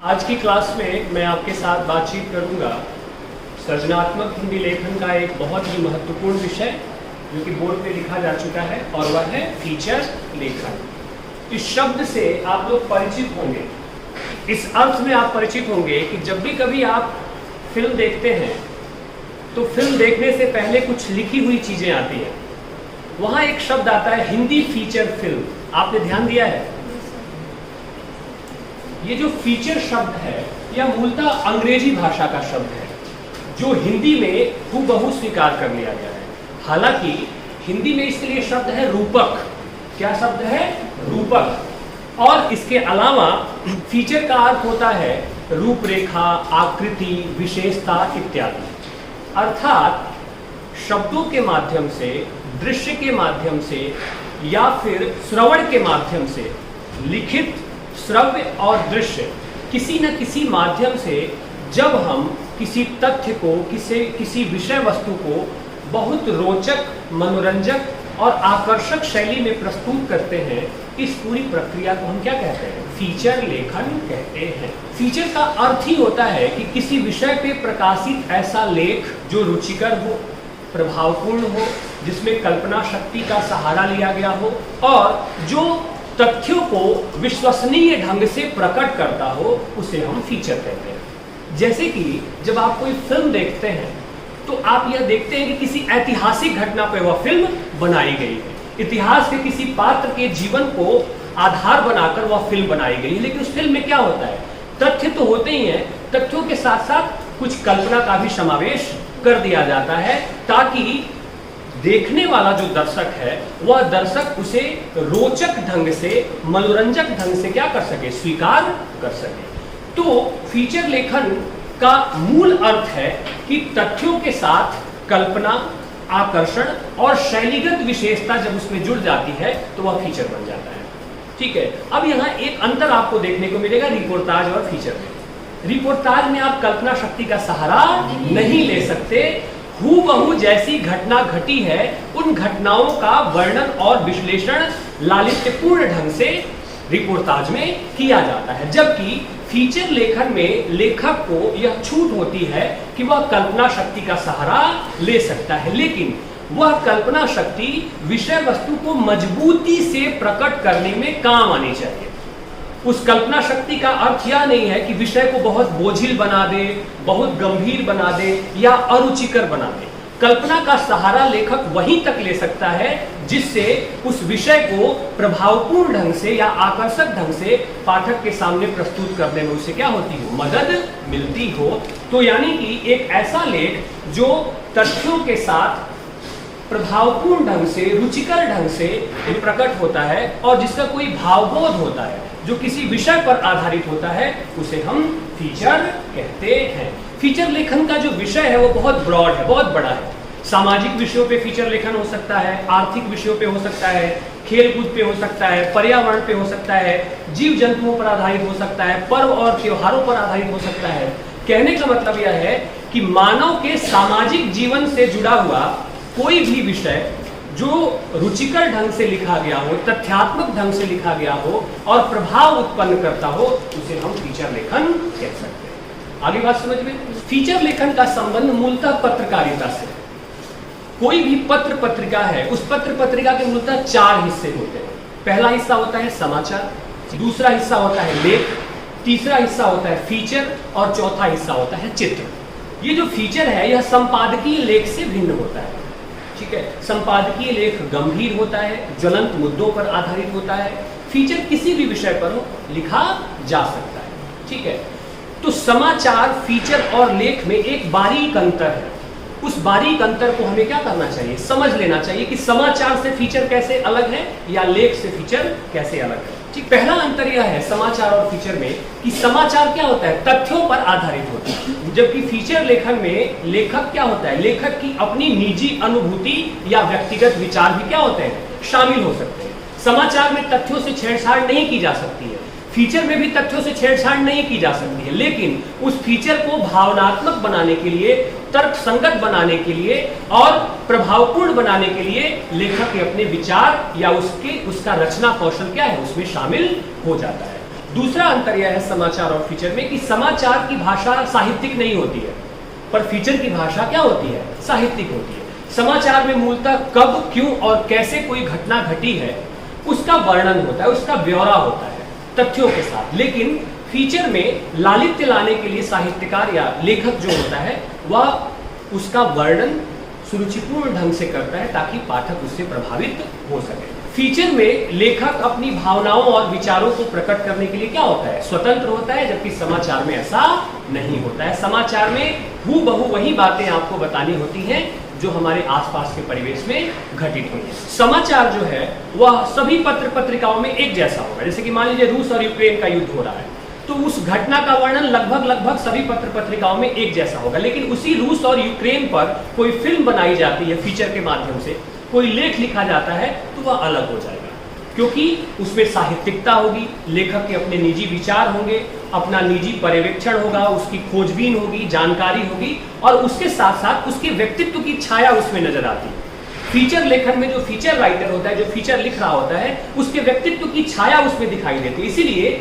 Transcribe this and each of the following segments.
आज की क्लास में मैं आपके साथ बातचीत करूंगा सृजनात्मक हिंदी लेखन का एक बहुत ही महत्वपूर्ण विषय जो कि बोर्ड पे लिखा जा चुका है और वह है फीचर लेखन। इस शब्द से आप लोग परिचित होंगे, इस अर्थ में आप परिचित होंगे कि जब भी कभी आप फिल्म देखते हैं तो फिल्म देखने से पहले कुछ लिखी हुई चीज़ें आती हैं। वहाँ एक शब्द आता है हिंदी फीचर फिल्म, आपने ध्यान दिया है? ये जो फीचर शब्द है यह मूलतः अंग्रेजी भाषा का शब्द है जो हिंदी में हूबहू स्वीकार कर लिया गया है। हालांकि हिंदी में इसके लिए शब्द है रूपक। क्या शब्द है? रूपक। और इसके अलावा फीचर का अर्थ होता है रूपरेखा, आकृति, विशेषता इत्यादि। अर्थात शब्दों के माध्यम से, दृश्य के माध्यम से या फिर श्रवण के माध्यम से लिखित, श्रव्य और दृश्य किसी न किसी माध्यम से जब हम किसी तथ्य को, किसी विषय वस्तु को बहुत रोचक, मनोरंजक और आकर्षक शैली में प्रस्तुत करते हैं, इस पूरी प्रक्रिया को हम क्या कहते हैं? फीचर लेखन कहते हैं। फीचर का अर्थ ही होता है कि किसी विषय पे प्रकाशित ऐसा लेख जो रुचिकर हो, प्रभावपूर्ण हो, जिसमें कल्पना शक्ति का सहारा लिया गया हो और जो तथ्यों को विश्वसनीय ढंग से प्रकट करता हो, उसे हम फीचर कहते हैं। जैसे कि जब आप कोई फिल्म देखते हैं तो आप यह देखते हैं कि किसी ऐतिहासिक घटना पर वह फिल्म बनाई गई है, इतिहास के किसी पात्र के जीवन को आधार बनाकर वह फिल्म बनाई गई है। लेकिन उस फिल्म में क्या होता है? तथ्य तो होते ही हैं, तथ्यों के साथ साथ कुछ कल्पना का भी समावेश कर दिया जाता है ताकि देखने वाला जो दर्शक है वह दर्शक उसे रोचक ढंग से, मनोरंजक ढंग से क्या कर सके? स्वीकार कर सके। तो फीचर लेखन का मूल अर्थ है कि तथ्यों के साथ कल्पना, आकर्षण और शैलीगत विशेषता जब उसमें जुड़ जाती है तो वह फीचर बन जाता है। ठीक है, अब यहाँ एक अंतर आपको देखने को मिलेगा रिपोर्टाज और फीचर में। रिपोर्टाज में आप कल्पना शक्ति का सहारा नहीं ले सकते, हूबहू जैसी घटना घटी है उन घटनाओं का वर्णन और विश्लेषण लालित्यपूर्ण ढंग से रिपोर्टाज में किया जाता है। जबकि फीचर लेखन में लेखक को यह छूट होती है कि वह कल्पना शक्ति का सहारा ले सकता है, लेकिन वह कल्पना शक्ति विषय वस्तु को मजबूती से प्रकट करने में काम आनी चाहिए। उस कल्पना शक्ति का अर्थ यह नहीं है कि विषय को बहुत बोझिल बना दे, बहुत गंभीर बना दे या अरुचिकर बना दे। कल्पना का सहारा लेखक वहीं तक ले सकता है जिससे उस विषय को प्रभावपूर्ण ढंग से या आकर्षक ढंग से पाठक के सामने प्रस्तुत करने में उसे क्या होती हो? मदद मिलती हो। तो यानी कि एक ऐसा लेख जो तथ्यों के साथ प्रभावपूर्ण ढंग से, रुचिकर ढंग से प्रकट होता है और जिसका कोई भावबोध होता है, जो किसी विषय पर आधारित होता है, उसे हम फीचर कहते हैं। फीचर लेखन का जो विषय है वो बहुत ब्रॉड है, बहुत बड़ा है। सामाजिक विषयों पे फीचर लेखन हो सकता है, आर्थिक विषयों पे हो सकता है, खेलकूद पे हो सकता है, पर्यावरण पे हो सकता है, जीव जंतुओं पर आधारित हो सकता है, पर्व और त्योहारों पर आधारित हो सकता है। कहने का मतलब यह है कि मानव के सामाजिक जीवन से जुड़ा हुआ कोई भी विषय जो रुचिकर ढंग से लिखा गया हो, तथ्यात्मक ढंग से लिखा गया हो और प्रभाव उत्पन्न करता हो, उसे हम फीचर लेखन कह सकते हैं। आगे बात समझ में? फीचर लेखन का संबंध मूलतः पत्रकारिता से। कोई भी पत्र पत्रिका है, उस पत्र पत्रिका के मूलतः 4 हिस्से होते हैं। पहला हिस्सा होता है समाचार, दूसरा हिस्सा होता है लेख, तीसरा हिस्सा होता है फीचर और चौथा हिस्सा होता है चित्र। ये जो फीचर है यह संपादकीय लेख से भिन्न होता है। ठीक है, संपादकीय लेख गंभीर होता है, ज्वलंत मुद्दों पर आधारित होता है। फीचर किसी भी विषय पर हो लिखा जा सकता है। ठीक है, तो समाचार, फीचर और लेख में एक बारीक अंतर है। उस बारीक अंतर को हमें क्या करना चाहिए? समझ लेना चाहिए कि समाचार से फीचर कैसे अलग है या लेख से फीचर कैसे अलग है। ठीक, पहला अंतर यह है समाचार और फीचर में कि समाचार क्या होता है? तथ्यों पर आधारित होता है, जबकि फीचर लेखन में लेखक क्या होता है? लेखक की अपनी निजी अनुभूति या व्यक्तिगत विचार भी क्या होते हैं? शामिल हो सकते हैं। समाचार में तथ्यों से छेड़छाड़ नहीं की जा सकती है, फीचर में भी तथ्यों से छेड़छाड़ नहीं की जा सकती है, लेकिन उस फीचर को भावनात्मक बनाने के लिए, तर्कसंगत बनाने के लिए और प्रभावपूर्ण बनाने के लिए लेखक के अपने विचार या उसका रचना कौशल क्या है उसमें शामिल हो जाता है। दूसरा अंतर यह है समाचार और फीचर में कि समाचार की भाषा साहित्यिक नहीं होती है, पर फीचर की भाषा क्या होती है, साहित्यिक होती है। समाचार में मूलतः कब, क्यों और कैसे कोई घटना घटी है उसका वर्णन होता है, उसका ब्यौरा होता है तथ्यों के साथ। लेकिन फीचर में लालित्य लाने के लिए साहित्यकार या लेखक जो होता है वह उसका वर्णन सुरुचिपूर्ण ढंग से करता है ताकि पाठक उससे प्रभावित हो सके। फीचर में लेखक अपनी भावनाओं और विचारों को प्रकट करने के लिए क्या होता है, स्वतंत्र होता है, जबकि समाचार में ऐसा नहीं होता है। समाचार में हूबहू वही बातें आपको बतानी होती हैं जो हमारे आसपास के परिवेश में घटित हुई है। समाचार जो है वह सभी पत्र पत्रिकाओं में एक जैसा होगा। जैसे कि मान लीजिए रूस और यूक्रेन का युद्ध हो रहा है, तो उस घटना का वर्णन लगभग सभी पत्र पत्रिकाओं में एक जैसा होगा। लेकिन उसी रूस और यूक्रेन पर कोई फिल्म बनाई जाती है फीचर के माध्यम से, कोई लेख लिखा जाता है, तो वह अलग हो जाएगा, क्योंकि उसमें साहित्यिकता होगी, लेखक के अपने निजी विचार होंगे, अपना निजी पर्यवेक्षण होगा, उसकी खोजबीन होगी, जानकारी होगी, और उसके साथ साथ उसके व्यक्तित्व की छाया उसमें नजर आती है। फीचर लेखन में जो फीचर राइटर होता है, जो फीचर लिख रहा होता है, उसके व्यक्तित्व की छाया उसमें दिखाई देती है। इसीलिए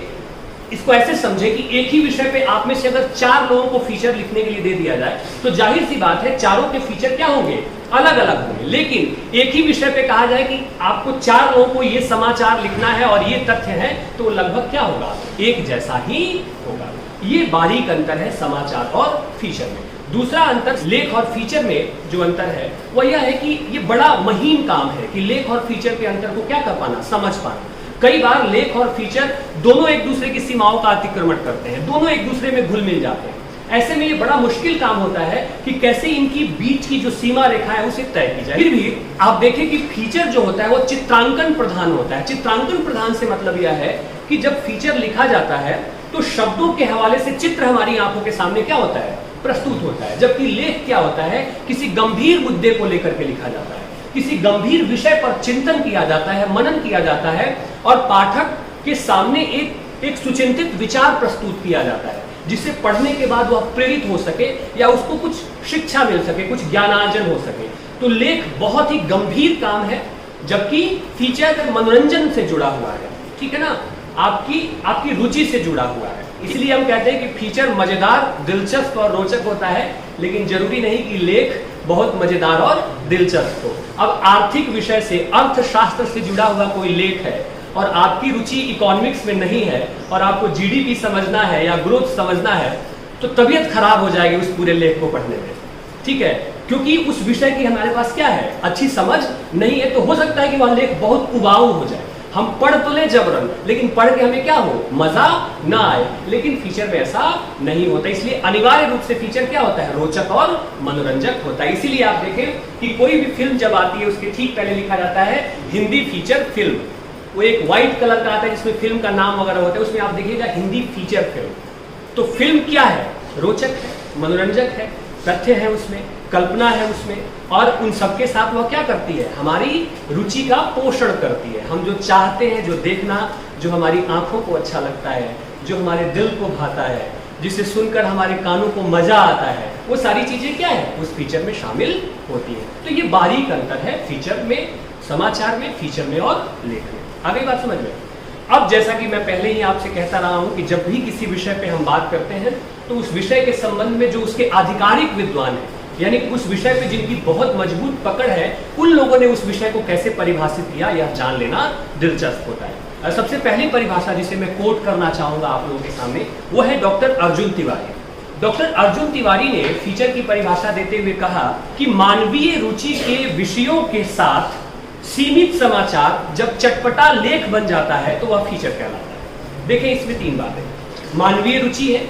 इसको ऐसे समझे कि एक ही विषय पे आप में से अगर 4 लोगों को फीचर लिखने के लिए दे दिया जाए, तो जाहिर सी बात है चारों के फीचर क्या होंगे, अलग अलग होंगे। लेकिन एक ही विषय पे कहा जाए कि आपको 4 लोगों को ये समाचार लिखना है और ये तथ्य है, तो लगभग क्या होगा, एक जैसा ही होगा। ये बारीक अंतर है समाचार और फीचर में। दूसरा अंतर लेख और फीचर में जो अंतर है वह यह है कि ये बड़ा महीन काम है कि लेख और फीचर के अंतर को क्या कर पाना, समझ पाना। कई बार लेख और फीचर दोनों एक दूसरे की सीमाओं का अतिक्रमण करते हैं, दोनों एक दूसरे में घुल मिल जाते हैं। ऐसे में ये बड़ा मुश्किल काम होता है कि कैसे इनकी बीच की जो सीमा रेखा है उसे तय की जाए। फिर भी आप देखें कि फीचर जो होता है वो चित्रांकन प्रधान होता है। चित्रांकन प्रधान से मतलब यह है कि जब फीचर लिखा जाता है तो शब्दों के हवाले से चित्र हमारी आंखों के सामने क्या होता है, प्रस्तुत होता है। जबकि लेख क्या होता है, किसी गंभीर मुद्दे को लेकर के लिखा जाता है, किसी गंभीर विषय पर चिंतन किया जाता है, मनन किया जाता है, और पाठक के सामने एक सुचिंतित विचार प्रस्तुत किया जाता है, जिसे पढ़ने के बाद वह प्रेरित हो सके या उसको कुछ शिक्षा मिल सके, कुछ ज्ञानार्जन हो सके। तो लेख बहुत ही गंभीर काम है, जबकि फीचर मनोरंजन से जुड़ा हुआ है, ठीक है ना, आपकी रुचि से जुड़ा हुआ है। इसलिए हम कहते हैं कि फीचर मजेदार, दिलचस्प और रोचक होता है, लेकिन जरूरी नहीं कि लेख बहुत मजेदार और दिलचस्प हो। अब आर्थिक विषय से, अर्थशास्त्र से जुड़ा हुआ कोई लेख है और आपकी रुचि इकोनॉमिक्स में नहीं है और आपको जीडीपी समझना है या ग्रोथ समझना है, तो तबीयत खराब हो जाएगी उस पूरे लेख को पढ़ने में, ठीक है, क्योंकि उस विषय की हमारे पास क्या है, अच्छी समझ नहीं है। तो हो सकता है कि वह लेख बहुत उबाऊ हो जाए, हम पढ़ तो ले जबरन, लेकिन पढ़ के हमें क्या हो, मजा ना आए। लेकिन फीचर में ऐसा नहीं होता, इसलिए अनिवार्य रूप से फीचर क्या होता है, रोचक और मनोरंजक होता है। इसीलिए आप देखें कि कोई भी फिल्म जब आती है उसके ठीक पहले लिखा जाता है हिंदी फीचर फिल्म। वो एक व्हाइट कलर का आता है जिसमें फिल्म का नाम वगैरह होता है, उसमें आप देखिएगा हिंदी फीचर फिल्म। तो फिल्म क्या है, रोचक है, मनोरंजक है, तथ्य है उसमें, कल्पना है उसमें, और उन सबके साथ वह क्या करती है, हमारी रुचि का पोषण करती है। हम जो चाहते हैं, जो देखना, जो हमारी आंखों को अच्छा लगता है, जो हमारे दिल को भाता है, जिसे सुनकर हमारे कानों को मजा आता है, वो सारी चीजें क्या है, उस फीचर में शामिल होती है। तो ये बारीक अंतर है फीचर में, समाचार में, फीचर में और लेख में। आ गई बात समझ में? अब जैसा कि मैं पहले ही आपसे कहता रहा हूं कि जब भी किसी विषय पे हम बात करते हैं तो उस विषय के संबंध में जो उसके आधिकारिक विद्वान हैं, यानी उस विषय पे जिनकी बहुत मजबूत पकड़ है, उन लोगों ने उस विषय को कैसे परिभाषित किया यह जान लेना दिलचस्प होता है। सबसे पहली परिभाषा जिसे मैं कोट करना चाहूंगा आप लोगों के सामने, वो है डॉक्टर अर्जुन तिवारी। डॉक्टर अर्जुन तिवारी ने फीचर की परिभाषा देते हुए कहा कि मानवीय रुचि के विषयों के साथ सीमित समाचार जब चटपटा लेख बन जाता है तो वह फीचर कहलाता है। देखें, इसमें 3 बातें, मानवीय रुचि है,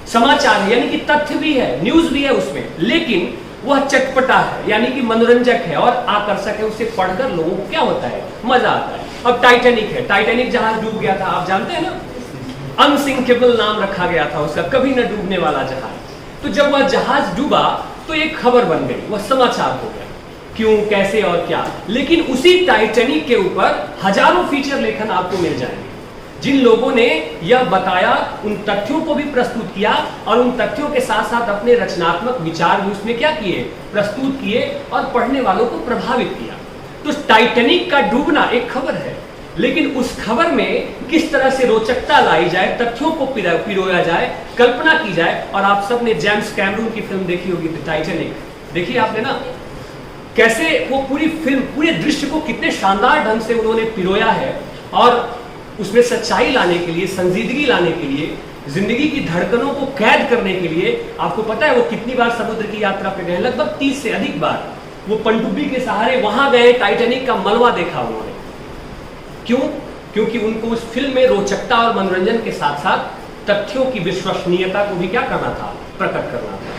समाचार है यानी कि तथ्य भी है, न्यूज भी है उसमें, लेकिन वह चटपटा है यानी कि मनोरंजक है और आकर्षक है, उसे पढ़कर लोगों को क्या होता है, मजा आता है। अब टाइटैनिक है, टाइटैनिक जहाज डूब गया था, आप जानते हैं ना, अनसिंकेबल नाम रखा गया था उसका, कभी न डूबने वाला जहाज। तो जब वह जहाज डूबा तो एक खबर बन गई, वह समाचार हो गया, क्यों, कैसे और क्या। लेकिन उसी टाइटैनिक के ऊपर हजारों फीचर लेखन आपको मिल जाएंगे, जिन लोगों ने यह बताया, उन तथ्यों को भी प्रस्तुत किया और उन तथ्यों के साथ साथ अपने रचनात्मक विचार भी उसमें क्या किए, प्रस्तुत किए और पढ़ने वालों को प्रभावित किया। तो टाइटैनिक का डूबना एक खबर है, लेकिन उस खबर में किस तरह से रोचकता लाई जाए, तथ्यों को पिरोया जाए, कल्पना की जाए। और आप सब ने जेम्स कैमरून की फिल्म देखी होगी, द टाइटैनिक, देखी आपने ना, कैसे वो पूरी फिल्म, पूरे दृश्य को कितने शानदार ढंग से उन्होंने पिरोया है और उसमें सच्चाई लाने के लिए, संजीदगी लाने के लिए, जिंदगी की धड़कनों को कैद करने के लिए। आपको पता है वो कितनी बार समुद्र की यात्रा पे गए? लगभग 30 से अधिक बार वो पनडुब्बी के सहारे वहां गए, टाइटैनिक का मलबा देखा उन्होंने। क्यों? क्योंकि उनको उस फिल्म में रोचकता और मनोरंजन के साथ साथ तथ्यों की विश्वसनीयता को भी क्या करना था? प्रकट करना था।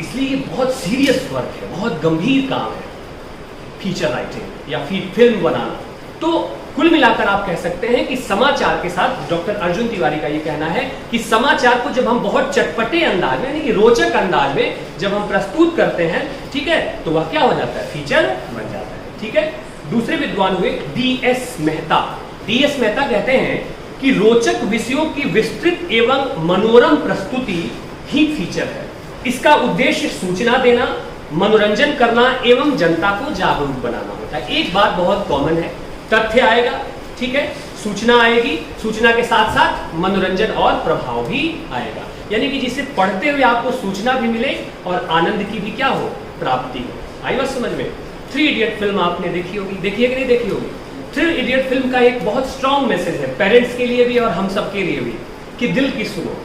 इसलिए ये बहुत सीरियस वर्क है, बहुत गंभीर काम है फीचर राइटिंग या फिल्म बनाना। तो कुल मिलाकर आप कह सकते हैं कि समाचार के साथ, डॉक्टर अर्जुन तिवारी का ये कहना है कि समाचार को जब हम बहुत चटपटे अंदाज में, यानी कि रोचक अंदाज में जब हम प्रस्तुत करते हैं, ठीक है, तो वह क्या हो जाता है? फीचर बन जाता है। ठीक है। दूसरे विद्वान हुए DS मेहता। DS मेहता कहते हैं कि रोचक विषयों की विस्तृत एवं मनोरम प्रस्तुति ही फीचर है। इसका उद्देश्य सूचना देना, मनोरंजन करना एवं जनता को जागरूक बनाना होता है। एक बात बहुत कॉमन है, तथ्य आएगा, ठीक है, सूचना आएगी, सूचना के साथ साथ मनोरंजन और प्रभाव भी आएगा, यानी कि जिसे पढ़ते हुए आपको सूचना भी मिले और आनंद की भी क्या हो? प्राप्ति हो। आई बात समझ में? 3 इडियट फिल्म आपने देखी होगी, देखी है कि नहीं देखी होगी? 3 इडियट फिल्म का एक बहुत स्ट्रॉन्ग मैसेज है पेरेंट्स के लिए भी और हम सब के लिए भी, कि दिल की सुनो,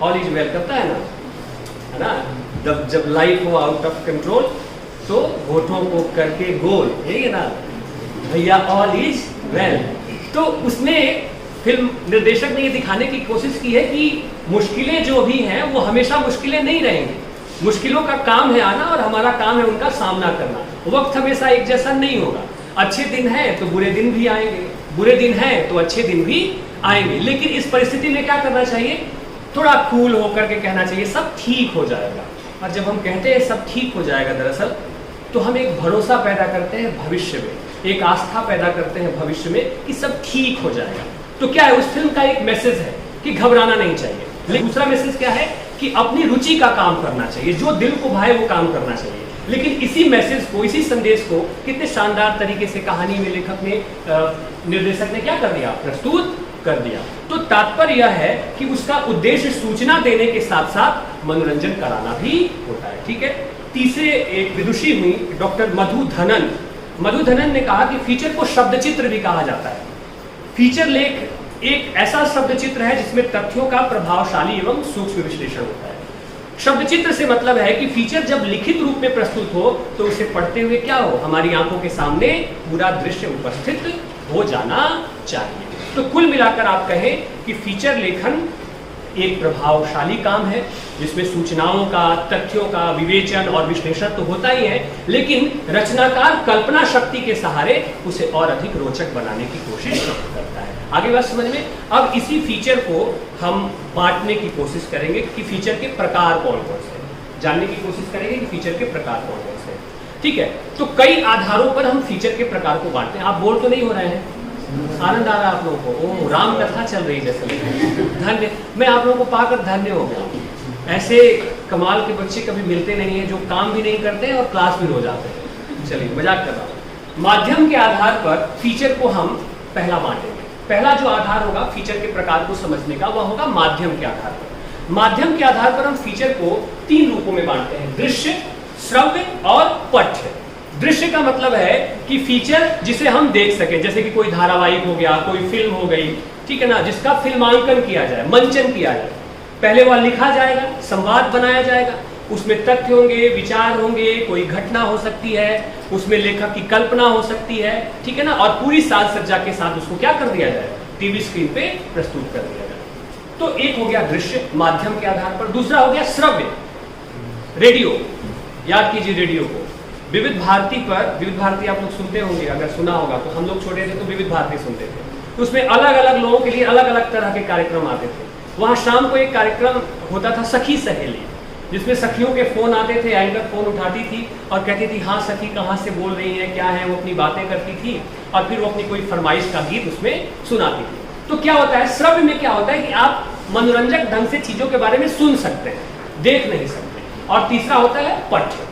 ऑल इज वेल करता है ना? जब लाइफ हो आउट ऑफ कंट्रोल तो होठों को करके गोल, यही है ना भैया, ऑल इज वेल। तो उसमें फिल्म निर्देशक ने ये दिखाने की कोशिश की है कि मुश्किलें जो भी हैं वो हमेशा मुश्किलें नहीं रहेंगी, मुश्किलों का काम है आना और हमारा काम है उनका सामना करना। वक्त हमेशा एक जैसा नहीं होगा, अच्छे दिन है तो बुरे दिन भी आएंगे, बुरे दिन है तो अच्छे दिन भी आएंगे। लेकिन इस परिस्थिति में क्या करना चाहिए? थोड़ा कूल होकर के कहना चाहिए सब ठीक हो जाएगा। और जब हम कहते हैं सब ठीक हो जाएगा, दरअसल तो हम एक भरोसा पैदा करते हैं भविष्य में, एक आस्था पैदा करते हैं भविष्य में कि सब ठीक हो जाएगा। तो क्या है, उस फिल्म का एक मैसेज है कि घबराना नहीं चाहिए। लेकिन दूसरा मैसेज क्या है कि अपनी रुचि का काम करना चाहिए, जो दिल को भाए वो काम करना चाहिए। लेकिन इसी मैसेज को, इसी संदेश को कितने शानदार तरीके से कहानी में लेखक ने, निर्देशक ने क्या कर दिया? प्रस्तुत कर दिया। तो तात्पर्य यह है कि उसका उद्देश्य सूचना देने के साथ साथ मनोरंजन कराना भी होता है। ठीक है। तीसरे एक विदुषी हुई डॉक्टर मधु धनन। मधु धनन ने कहा कि फीचर को शब्द चित्र भी कहा जाता है। फीचर लेख एक ऐसा शब्द चित्र है जिसमें तथ्यों का प्रभावशाली एवं सूक्ष्म विश्लेषण होता है। शब्द चित्र से मतलब है कि फीचर जब लिखित रूप में प्रस्तुत हो तो उसे पढ़ते हुए क्या हो, हमारी आंखों के सामने पूरा दृश्य उपस्थित हो जाना चाहिए। तो कुल मिलाकर आप कहें कि फीचर लेखन एक प्रभावशाली काम है जिसमें सूचनाओं का, तथ्यों का विवेचन और विश्लेषण तो होता ही है, लेकिन रचनाकार कल्पना शक्ति के सहारे उसे और अधिक रोचक बनाने की कोशिश करता है। आगे बात समझ में? अब इसी फीचर को हम बांटने की कोशिश करेंगे कि फीचर के प्रकार कौन कौन से, जानने की कोशिश करेंगे कि फीचर के प्रकार कौन कौन से। ठीक है। तो कई आधारों पर हम फीचर के प्रकार को बांटते हैं। आप बोर तो नहीं हो रहे हैं? आनंद आ रहा है आप लोगों को? ओह, राम कथा चल रही जैसे। धन्य, मैं आप लोगों को पाकर धन्य हो गया। ऐसे कमाल के बच्चे कभी मिलते नहीं हैं जो काम भी नहीं करते हैं और क्लास भी हो जाते हैं। चलिए, मजाक कर रहा हूँ। माध्यम के आधार पर फीचर को हम पहला बांटेंगे। पहला जो आधार होगा फीचर के प्रकार को समझने का, वह होगा माध्यम के आधार पर। माध्यम के आधार पर हम फीचर को 3 रूपों में बांटते हैं: दृश्य, श्रव्य और पठ्य। दृश्य का मतलब है कि फीचर जिसे हम देख सकें, जैसे कि कोई धारावाहिक हो गया, कोई फिल्म हो गई, ठीक है ना, जिसका फिल्मांकन किया जाए, मंचन किया जाए। पहले वह लिखा जाएगा, संवाद बनाया जाएगा, उसमें तथ्य होंगे, विचार होंगे, कोई घटना हो सकती है, उसमें लेखक की कल्पना हो सकती है, ठीक है ना, और पूरी साज सज्जा के साथ उसको क्या कर दिया जाए, टीवी स्क्रीन पे प्रस्तुत कर दिया जाए। तो एक हो गया दृश्य माध्यम के आधार पर। दूसरा हो गया श्रव्य, रेडियो। याद कीजिए रेडियो को। विविध भारती पर, विविध भारती आप लोग सुनते होंगे, अगर सुना होगा तो। हम लोग छोटे थे तो विविध भारती सुनते थे, तो उसमें अलग अलग लोगों के लिए अलग अलग तरह के कार्यक्रम आते थे। वहाँ शाम को एक कार्यक्रम होता था सखी सहेली, जिसमें सखियों के फोन आते थे, एंकर फोन उठाती थी और कहती थी हाँ सखी कहाँ से बोल रही है, क्या है, वो अपनी बातें करती थी और फिर वो अपनी कोई फरमाइश का गीत उसमें सुनाती थी। तो क्या होता है, श्रव्य में क्या होता है कि आप मनोरंजक ढंग से चीजों के बारे में सुन सकते हैं, देख नहीं सकते। और तीसरा होता है पठ्य।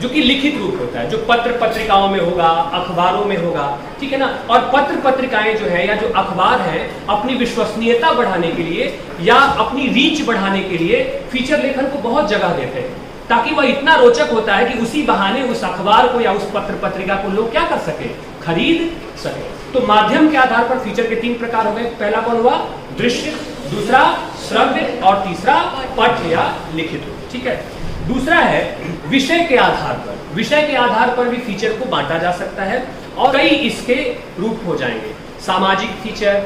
जो कि लिखित रूप होता है, जो पत्र पत्रिकाओं में होगा, अखबारों में होगा, ठीक है ना। और पत्र पत्रिकाएं जो है या जो अखबार है, अपनी विश्वसनीयता बढ़ाने के लिए या अपनी रीच बढ़ाने के लिए फीचर लेखन को बहुत जगह देते हैं, ताकि वह इतना रोचक होता है कि उसी बहाने उस अखबार को या उस पत्र पत्रिका को लोग क्या कर सके, खरीद सके। तो माध्यम के आधार पर फीचर के 3 प्रकार हो गए। पहला कौन हुआ, दृश्य, दूसरा श्रव्य और तीसरा पठ्य या लिखित रूप, ठीक है। दूसरा है विषय के आधार पर। विषय के आधार पर भी फीचर को बांटा जा सकता है और कई इसके रूप हो जाएंगे। सामाजिक फीचर,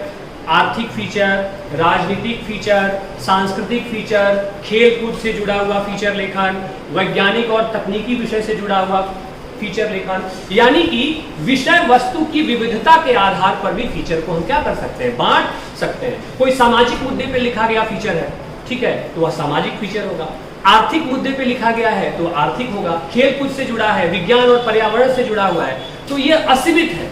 आर्थिक फीचर, राजनीतिक फीचर, सांस्कृतिक फीचर, खेल कूद से जुड़ा हुआ फीचर लेखन, वैज्ञानिक और तकनीकी विषय से जुड़ा हुआ फीचर लेखन। यानी कि विषय वस्तु की विविधता के आधार पर भी फीचर को हम क्या कर सकते हैं, बांट सकते हैं। कोई सामाजिक मुद्दे पे लिखा गया फीचर है, ठीक है, तो वह सामाजिक फीचर होगा। आर्थिक मुद्दे पे लिखा गया है तो आर्थिक होगा। खेल कूद से जुड़ा है, विज्ञान और पर्यावरण से जुड़ा हुआ है, तो यह असीमित है।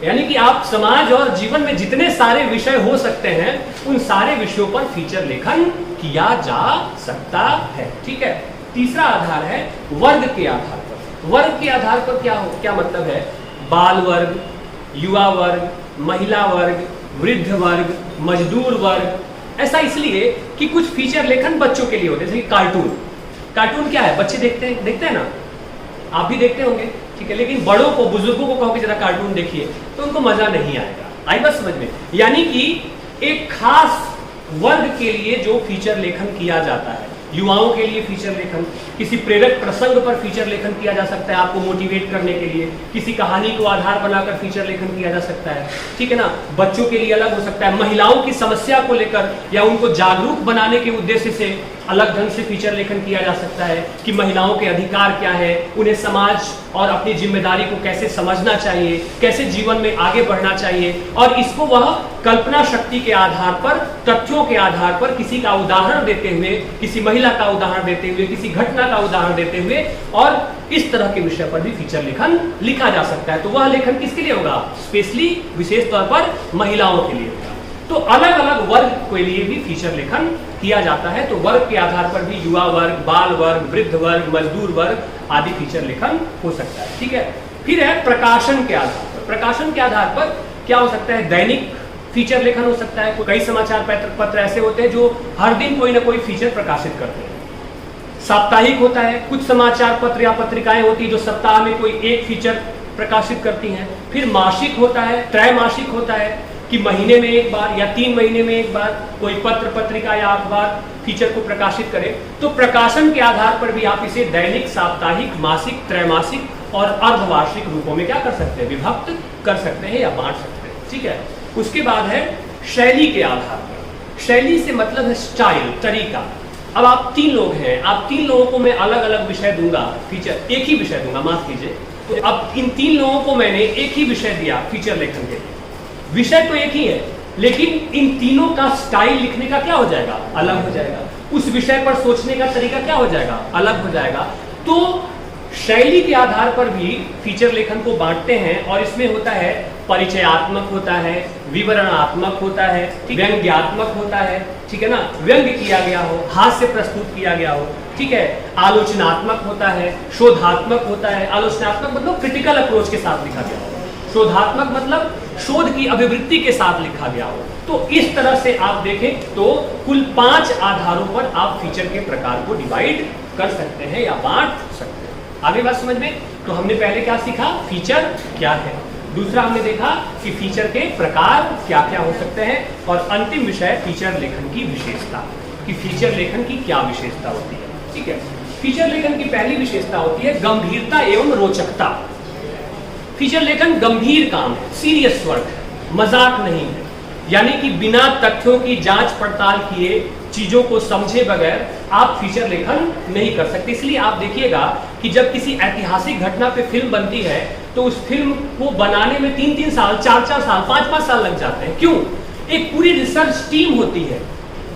यानी कि आप समाज और जीवन में जितने सारे विषय हो सकते हैं, उन सारे विषयों पर फीचर लेखन किया जा सकता है, ठीक है। तीसरा आधार है वर्ग के आधार पर। वर्ग के आधार पर क्या मतलब है, बाल वर्ग, युवा वर्ग, महिला वर्ग, वृद्ध वर्ग, मजदूर वर्ग। ऐसा इसलिए कि कुछ फीचर लेखन बच्चों के लिए होते हैं, जैसे कार्टून। कार्टून क्या है, बच्चे देखते हैं ना, आप भी देखते होंगे, ठीक है। लेकिन बड़ों को, बुजुर्गों को कहो कि जरा कार्टून देखिए, तो उनको मजा नहीं आएगा। आई बात समझ में। यानी कि एक खास वर्ग के लिए जो फीचर लेखन किया जाता है, युवाओं के लिए फीचर लेखन, किसी प्रेरक प्रसंग पर फीचर लेखन किया जा सकता है आपको मोटिवेट करने के लिए, किसी कहानी को आधार बनाकर फीचर लेखन किया जा सकता है, ठीक है ना। बच्चों के लिए अलग हो सकता है, महिलाओं की समस्या को लेकर या उनको जागरूक बनाने के उद्देश्य से अलग ढंग से फीचर लेखन किया जा सकता है कि महिलाओं के अधिकार क्या है, उन्हें समाज और अपनी जिम्मेदारी को कैसे समझना चाहिए, कैसे जीवन में आगे बढ़ना चाहिए। और इसको वह कल्पना शक्ति के आधार पर, तथ्यों के आधार पर किसी का उदाहरण देते हुए, किसी महिला का उदाहरण देते हुए, किसी घटना का उदाहरण देते हुए, और इस तरह के विषय पर भी फीचर लेखन लिखा जा सकता है। तो वह लेखन किसके लिए होगा, स्पेशली विशेष तौर पर महिलाओं के लिए होगा। तो अलग अलग वर्ग के लिए भी फीचर लेखन किया जाता है। तो वर्ग के आधार पर भी युवा वर्ग, बाल वर्ग, वृद्ध वर्ग, मजदूर वर्ग आदि फीचर लेखन हो सकता है, ठीक है। फिर है प्रकाशन के आधार पर। प्रकाशन के आधार पर क्या हो सकता है, दैनिक फीचर लेखन हो सकता है। कई समाचार पत्र ऐसे होते हैं जो हर दिन कोई ना कोई फीचर प्रकाशित करते हैं। साप्ताहिक होता है, कुछ समाचार पत्र या पत्रिकाएं होती है जो सप्ताह में कोई एक फीचर प्रकाशित करती हैं। फिर मासिक होता है, त्रैमासिक होता है कि महीने में एक बार या 3 महीने में एक बार कोई पत्र पत्रिका या अखबार फीचर को प्रकाशित करे। तो प्रकाशन के आधार पर भी आप इसे दैनिक, साप्ताहिक, मासिक, त्रैमासिक और अर्धवार्षिक रूपों में क्या कर सकते हैं, विभक्त कर सकते हैं या बांट सकते हैं, ठीक है। उसके बाद है शैली के आधार पर। शैली से मतलब है स्टाइल, तरीका। अब आप 3 लोग हैं, आप 3 लोगों को मैं अलग अलग विषय दूंगा, फीचर एक ही विषय दूंगा, माफ कीजिए। तो अब इन 3 लोगों को मैंने एक ही विषय दिया फीचर लेखन के लिए। विषय तो एक ही है, लेकिन इन तीनों का स्टाइल लिखने का क्या हो जाएगा, अलग हो जाएगा। उस विषय पर सोचने का तरीका क्या हो जाएगा, अलग हो जाएगा। तो शैली के आधार पर भी फीचर लेखन को बांटते हैं और इसमें होता है परिचयात्मक होता है, विवरणात्मक होता है, व्यंग्यात्मक होता है, ठीक है ना, व्यंग्य किया गया हो, हास्य प्रस्तुत किया गया हो, ठीक है। आलोचनात्मक होता है, शोधात्मक होता है। आलोचनात्मक मतलब क्रिटिकल अप्रोच के साथ लिखा गया हो, शोधात्मक मतलब शोध की अभिवृत्ति के साथ लिखा गया हो। तो इस तरह से आप देखें तो कुल 5 आधारों पर आप फीचर के प्रकार को डिवाइड कर सकते हैं या बांट सकते हैं। आगे बात समझ में। तो हमने पहले क्या सीखा, फीचर क्या है। दूसरा हमने देखा कि फीचर के प्रकार क्या क्या हो सकते हैं, और अंतिम विषय फीचर लेखन की विशेषता, कि फीचर लेखन की क्या विशेषता होती है, ठीक है। फीचर लेखन की पहली विशेषता होती है गंभीरता एवं रोचकता। फीचर लेखन गंभीर काम है, सीरियस वर्क है, मजाक नहीं है। यानी कि बिना तथ्यों की जांच पड़ताल किए, चीजों को समझे बगैर आप फीचर लेखन नहीं कर सकते। इसलिए आप देखिएगा कि जब किसी ऐतिहासिक घटना पे फिल्म बनती है तो उस फिल्म को बनाने में 3-3 साल, 4-4 साल, 5-5 साल लग जाते हैं। क्यों? एक पूरी रिसर्च टीम होती है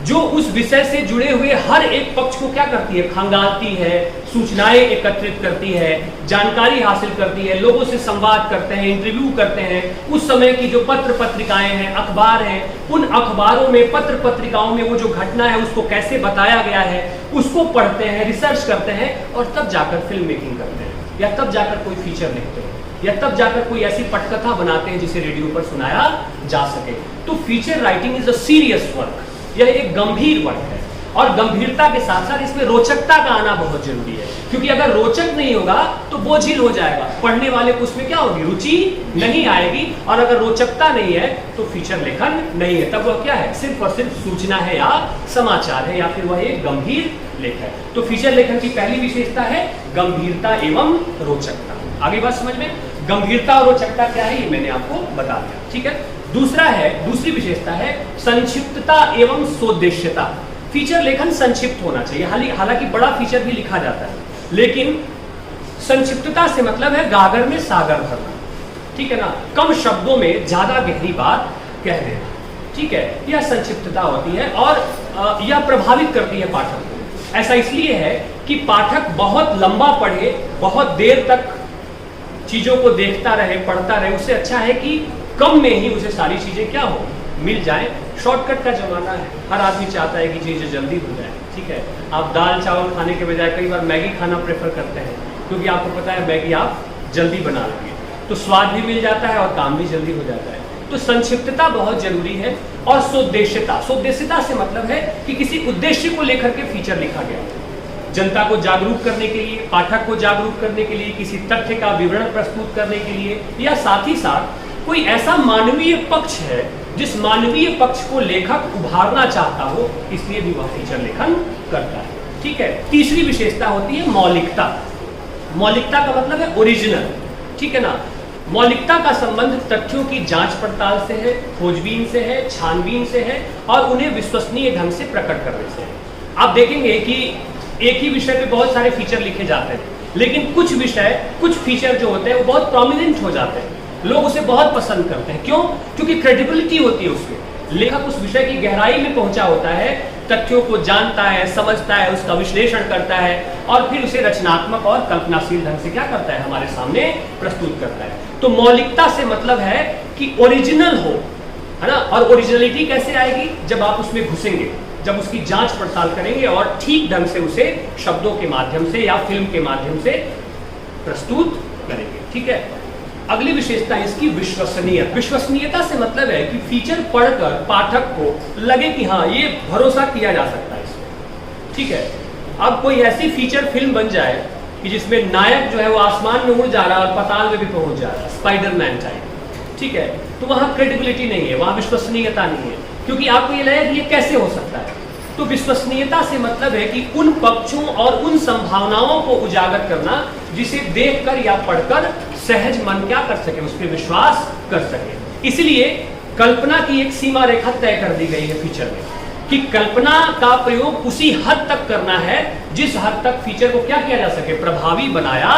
जो उस विषय से जुड़े हुए हर एक पक्ष को क्या करती है, खंगालती है, सूचनाएं एकत्रित करती है, जानकारी हासिल करती है, लोगों से संवाद करते हैं, इंटरव्यू करते हैं। उस समय की जो पत्र पत्रिकाएं हैं, अखबार हैं, उन अखबारों में, पत्र पत्रिकाओं में वो जो घटना है उसको कैसे बताया गया है उसको पढ़ते हैं, रिसर्च करते हैं और तब जाकर फिल्म मेकिंग करते हैं। या तब जाकर कोई फीचर लिखते हो, या तब जाकर कोई ऐसी पटकथा बनाते हैं जिसे रेडियो पर सुनाया जा सके। तो feature writing is a serious work, यह एक गंभीर वर्क है, और गंभीरता के साथ साथ इसमें रोचकता का आना बहुत जरूरी है, क्योंकि अगर रोचक नहीं होगा तो बोझिल हो जाएगा, पढ़ने वाले को उसमें क्या होगी, रुचि नहीं आएगी, और अगर रोचकता नहीं है तो फीचर लेखन नहीं है, तब वह क्या है, सिर्फ और सिर्फ सूचना है या समाचार है, या फिर वह एक गंभीर लेख है। तो फीचर लेखन की पहली विशेषता है गंभीरता एवं रोचकता। आगे बात समझ में, गंभीरता और रोचकता क्या है ये मैंने आपको बता दिया, ठीक है। दूसरी विशेषता है संक्षिप्तता एवं सोद्देश्यता। फीचर लेखन संक्षिप्त होना चाहिए, हालांकि बड़ा फीचर भी लिखा जाता है, लेकिन संक्षिप्तता से मतलब है गागर में सागर भरना, ठीक है ना, कम शब्दों में ज्यादा गहरी बात कह देना, ठीक है, यह संक्षिप्तता होती है, और यह प्रभावित करती है पाठक को। ऐसा इसलिए है कि पाठक बहुत लंबा पढ़े, बहुत देर तक चीजों को देखता रहे, पढ़ता रहे, उससे अच्छा है कि कम में ही उसे सारी चीजें क्या हो, मिल जाए। शॉर्टकट का जमाना है, हर आदमी चाहता है कि चीजें जल्दी हो जाए, ठीक है। आप दाल चावल खाने के बजाय कई बार मैगी खाना प्रेफर करते हैं, क्योंकि आपको पता है मैगी आप जल्दी बना लोगे, तो स्वाद भी मिल जाता है और काम भी जल्दी हो जाता है। तो संक्षिप्तता बहुत जरूरी है, और सोद्देश्यता से मतलब है कि किसी उद्देश्य को लेकर के फीचर लिखा गया, जनता को जागरूक करने के लिए, पाठक को जागरूक करने के लिए, किसी तथ्य का विवरण प्रस्तुत करने के लिए, या साथ ही साथ कोई ऐसा मानवीय पक्ष है जिस मानवीय पक्ष को लेखक उभारना चाहता हो, इसलिए भी वह फीचर लेखन करता है, ठीक है। तीसरी विशेषता होती है मौलिकता। मौलिकता का मतलब है ओरिजिनल, ठीक है ना। मौलिकता का संबंध तथ्यों की जांच पड़ताल से है, खोजबीन से है, छानबीन से है, और उन्हें विश्वसनीय ढंग से प्रकट करने से है। आप देखेंगे कि एक ही विषय पे बहुत सारे फीचर लिखे जाते हैं, लेकिन कुछ फीचर जो होते हैं वो बहुत प्रोमिनेंट हो जाते हैं, लोग उसे बहुत पसंद करते हैं। क्यों? क्योंकि क्रेडिबिलिटी होती है उसमें, लेखक उस विषय की गहराई में पहुंचा होता है, तथ्यों को जानता है, समझता है, उसका विश्लेषण करता है, और फिर उसे रचनात्मक और कल्पनाशील ढंग से क्या करता है, हमारे सामने प्रस्तुत करता है। तो मौलिकता से मतलब है कि ओरिजिनल हो, है ना। और ओरिजिनलिटी कैसे आएगी? जब आप उसमें घुसेंगे, जब उसकी जांच पड़ताल करेंगे और ठीक ढंग से उसे शब्दों के माध्यम से या फिल्म के माध्यम से प्रस्तुत करेंगे, ठीक है। अगली विशेषता इसकी विश्वसनीयता। विश्वसनीयता से मतलब है कि फीचर पढ़कर पाठक को लगे कि हाँ, ये भरोसा किया जा सकता है इसमें, ठीक है। अब कोई ऐसी फीचर फिल्म बन जाए कि जिसमें नायक जो है वो आसमान में उड़ जा रहा है और पाताल में भी पहुंच जा रहा है, स्पाइडरमैन टाइप, ठीक है, तो वहां क्रेडिबिलिटी नहीं है, वहां विश्वसनीयता नहीं है, क्योंकि आपको ये लगेगा कि ये कैसे हो सकता है। तो विश्वसनीयता से मतलब है कि उन पक्षों और उन संभावनाओं को उजागर करना जिसे देखकर या पढ़कर सहज मन क्या कर सके, उस पर विश्वास कर सके। इसलिए कल्पना की एक सीमा रेखा तय कर दी गई है फीचर में, कि कल्पना का प्रयोग उसी हद तक करना है जिस हद तक फीचर को क्या किया जा सके, प्रभावी बनाया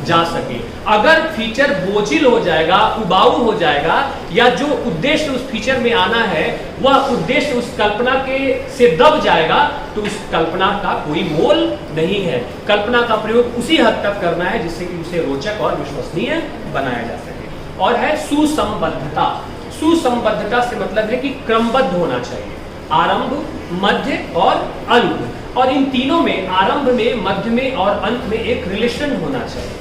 जा सके। अगर फीचर बोझिल हो जाएगा, उबाऊ हो जाएगा, या जो उद्देश्य उस फीचर में आना है वह उद्देश्य उस कल्पना के से दब जाएगा, तो उस कल्पना का कोई मोल नहीं है। कल्पना का प्रयोग उसी हद तक करना है जिससे कि उसे रोचक और विश्वसनीय बनाया जा सके। और है सुसंबद्धता। सुसंबद्धता से मतलब है कि क्रमबद्ध होना चाहिए, आरंभ, मध्य और अंत, और इन तीनों में, आरंभ में, मध्य में और अंत में एक रिलेशन होना चाहिए।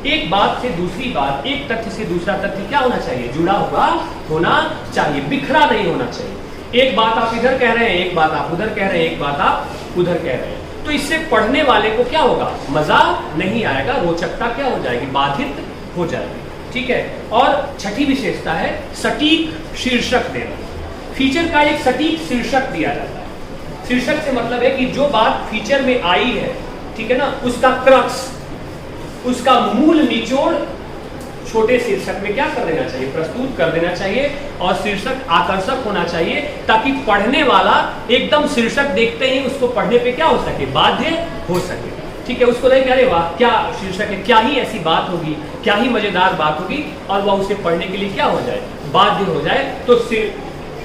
एक बात से दूसरी बात, एक तथ्य से दूसरा तथ्य क्या होना चाहिए, जुड़ा हुआ होना चाहिए, बिखरा नहीं होना चाहिए। एक बात आप इधर कह रहे हैं, एक बात आप उधर कह रहे हैं, एक बात आप उधर कह रहे हैं, तो इससे पढ़ने वाले को क्या होगा, मजा नहीं आएगा, रोचकता क्या हो जाएगी, बाधित हो जाएगी, ठीक है। और छठी विशेषता है सटीक शीर्षक देना। फीचर का एक सटीक शीर्षक दिया जाता है। शीर्षक से मतलब है कि जो बात फीचर में आई है, ठीक है ना, उसका क्रक्स, उसका मूल निचोड़ छोटे शीर्षक में क्या कर देना चाहिए, प्रस्तुत कर देना चाहिए, और शीर्षक आकर्षक होना चाहिए, ताकि पढ़ने वाला एकदम शीर्षक देखते ही उसको पढ़ने पे क्या हो सके, बाध्य हो सके, ठीक है। उसको नहीं कह रहे वाह क्या शीर्षक है, क्या ही ऐसी बात होगी, क्या ही मजेदार बात होगी, और वह उसे पढ़ने के लिए क्या हो जाए, बाध्य हो जाए। तो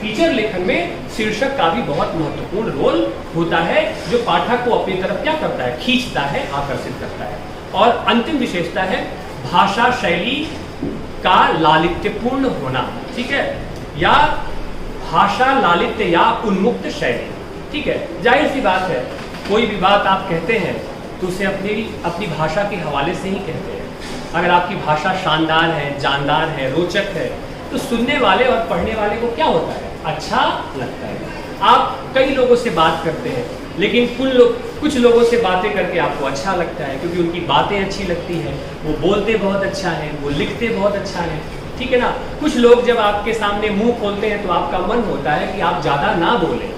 फीचर लेखन में शीर्षक का भी बहुत महत्वपूर्ण रोल होता है, जो पाठक को अपनी तरफ क्या करता है, खींचता है, आकर्षित करता है। और अंतिम विशेषता है भाषा शैली का लालित्यपूर्ण होना, ठीक है, या भाषा लालित्य या उन्मुक्त शैली, ठीक है। जाहिर सी बात है, कोई भी बात आप कहते हैं तो उसे अपनी भाषा के हवाले से ही कहते हैं, अगर आपकी भाषा शानदार है, जानदार है, रोचक है, तो सुनने वाले और पढ़ने वाले को क्या होता है? अच्छा लगता है। आप कई लोगों से बात करते हैं, लेकिन कुछ लोगों से बातें करके आपको अच्छा लगता है, क्योंकि उनकी बातें अच्छी लगती है, वो बोलते बहुत अच्छा है, वो लिखते बहुत अच्छा है, ठीक है ना। कुछ लोग जब आपके सामने मुंह खोलते हैं तो आपका मन होता है कि आप ज़्यादा ना बोलें,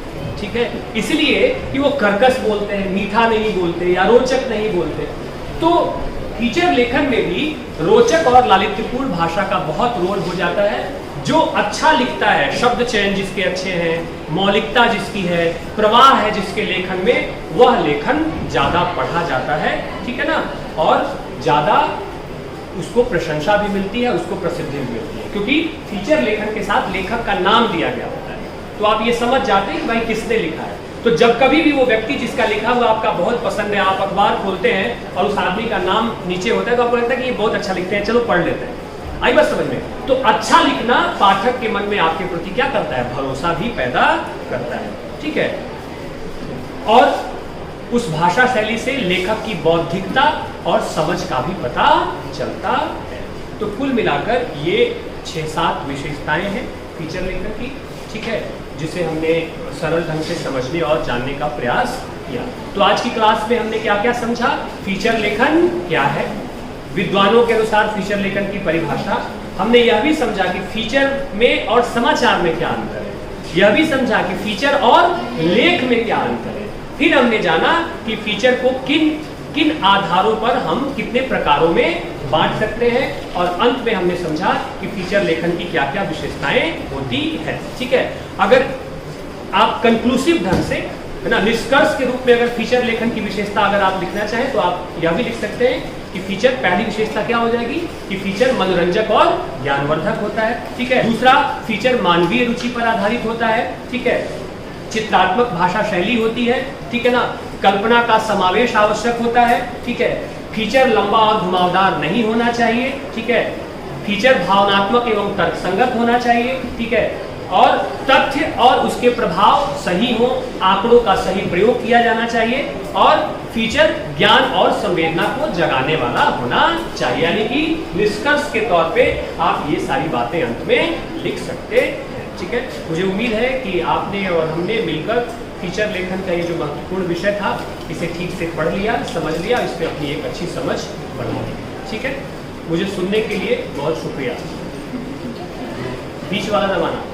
ठीक है, इसलिए कि वो कर्कश बोलते हैं, मीठा नहीं बोलते या रोचक नहीं बोलते। तो फीचर लेखन में भी रोचक और लालित्यपूर्ण भाषा का बहुत रोल हो जाता है। जो अच्छा लिखता है, शब्द चयन जिसके अच्छे हैं, मौलिकता जिसकी है, प्रवाह है जिसके लेखन में, वह लेखन ज़्यादा पढ़ा जाता है, ठीक है ना, और ज़्यादा उसको प्रशंसा भी मिलती है, उसको प्रसिद्धि भी मिलती है, क्योंकि फीचर लेखन के साथ लेखक का नाम दिया गया होता है। तो आप ये समझ जाते हैं कि भाई किसने लिखा है। तो जब कभी भी वो व्यक्ति जिसका लिखा हुआ आपका बहुत पसंद है, आप अखबार खोलते हैं और उस आदमी का नाम नीचे होता है, तो आपको लगता है कि ये बहुत अच्छा लिखते हैं, चलो पढ़ लेते हैं। आई बात समझ में? तो अच्छा लिखना पाठक के मन में आपके प्रति क्या करता है? भरोसा भी पैदा करता है, ठीक है। और उस भाषा शैली से लेखक की बौद्धिकता और समझ का भी पता चलता है। तो कुल मिलाकर ये 6-7 विशेषताएं हैं फीचर लेखन की, ठीक है, जिसे हमने सरल ढंग से समझने और जानने का प्रयास किया। तो आज की क्लास में हमने क्या क्या समझा? फीचर लेखन क्या है, विद्वानों के अनुसार फीचर लेखन की परिभाषा। हमने यह भी समझा कि फीचर में और समाचार में क्या अंतर है, यह भी समझा कि फीचर और लेख में क्या अंतर है। फिर हमने जाना कि फीचर को किन आधारों पर हम कितने प्रकारों में बांट सकते हैं, और अंत में हमने समझा कि फीचर लेखन की क्या क्या विशेषताएं होती है, ठीक है। अगर आप कंक्लूसिव ढंग से, है ना, निष्कर्ष के रूप में अगर फीचर लेखन की विशेषता अगर आप लिखना चाहें तो आप यह भी लिख सकते हैं कि फीचर, पहली विशेषता क्या हो जाएगी कि फीचर मनोरंजक और ज्ञानवर्धक होता है, ठीक है। दूसरा, फीचर मानवीय रुचि पर आधारित होता है, ठीक है। चित्रात्मक भाषा शैली होती है, ठीक है ना। कल्पना का समावेश आवश्यक होता है, ठीक है। फीचर लंबा और घुमावदार नहीं होना चाहिए, ठीक है। फीचर भावनात्मक एवं तर्कसंगत होना चाहिए, ठीक है। और तथ्य और उसके प्रभाव सही हो, आंकड़ों का सही प्रयोग किया जाना चाहिए, और फीचर ज्ञान और संवेदना को जगाने वाला होना चाहिए। यानी कि निष्कर्ष के तौर पे आप ये सारी बातें अंत में लिख सकते हैं, ठीक है। मुझे उम्मीद है कि आपने और हमने मिलकर फीचर लेखन का ये जो महत्वपूर्ण विषय था, इसे ठीक से पढ़ लिया, समझ लिया, इस पर अपनी एक अच्छी समझ बना ली, ठीक है। मुझे सुनने के लिए बहुत शुक्रिया। बीच वाला दबाना।